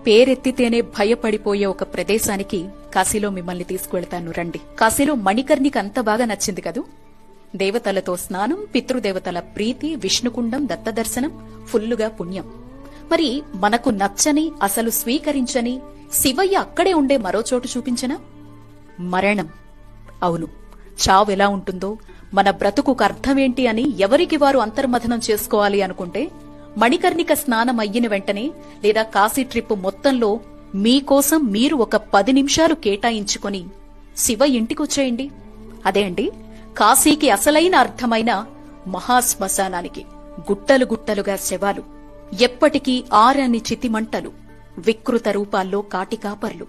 పేరెత్తితేనే భయపడిపోయే ఒక ప్రదేశానికి కాశీలో మిమ్మల్ని తీసుకువెళ్తాను రండి. కాశీలో మణికర్ణికి అంత బాగా నచ్చింది కదూ. దేవతలతో స్నానం, పితృదేవతల ప్రీతి, విష్ణుకుండం, దత్తదర్శనం, ఫుల్లుగా పుణ్యం. మరి మనకు నచ్చని, అసలు స్వీకరించని శివయ్య అక్కడే ఉండే మరో చోటు చూపించనా? మరణం. అవును, చావు ఎలా ఉంటుందో, మన బ్రతుకుకు అర్థమేంటి అని ఎవరికి వారు అంతర్మథనం చేసుకోవాలి అనుకుంటే మణికర్ణిక స్నానం అయ్యిన వెంటనే లేదా కాశీ ట్రిప్ మొత్తంలో మీకోసం మీరు ఒక 10 నిమిషాలు కేటాయించుకొని శివ ఇంటికొచ్చేయండి. అదే అండి కాశీకి అసలైన అర్థమైన మహాశ్మశానానికి. గుట్టలు గుట్టలుగా శవాలు, ఎప్పటికీ ఆరని చితిమంటలు, వికృత రూపాల్లో కాటికాపర్లు,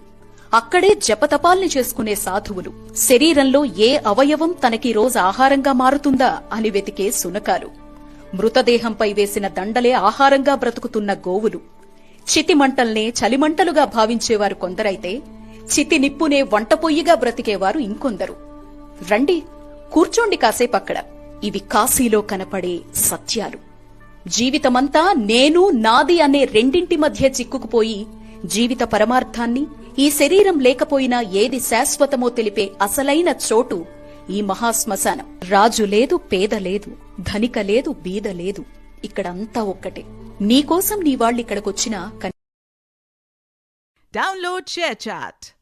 అక్కడే జపతపాల్ని చేసుకునే సాధువులు, శరీరంలో ఏ అవయవం తనకి రోజు ఆహారంగా మారుతుందా అని వెతికే సునకాలు, మృతదేహంపై వేసిన దండలే ఆహారంగా బ్రతుకుతున్న గోవులు, చితిమంటల్నే చలిమంటలుగా భావించేవారు కొందరైతే చితి నిప్పునే వంటపొయ్యిగా బ్రతికేవారు ఇంకొందరు. రండి, కూర్చోండి కాసేపక్కడ. ఇవి కాశీలో కనపడే సత్యాలు. జీవితమంతా నేను, నాది అనే రెండింటి మధ్య చిక్కుకుపోయి జీవిత పరమార్థాన్ని, ఈ శరీరం లేకపోయినా ఏది శాశ్వతమో తెలిపే అసలైన చోటు ఈ మహాశ్మశానం. రాజు లేదు, పేద లేదు, ధనిక లేదు, బీద లేదు, ఇక్కడంతా ఒక్కటే. నీకోసం నీ వాళ్ళిక్కడికొచ్చినా Download ShareChat.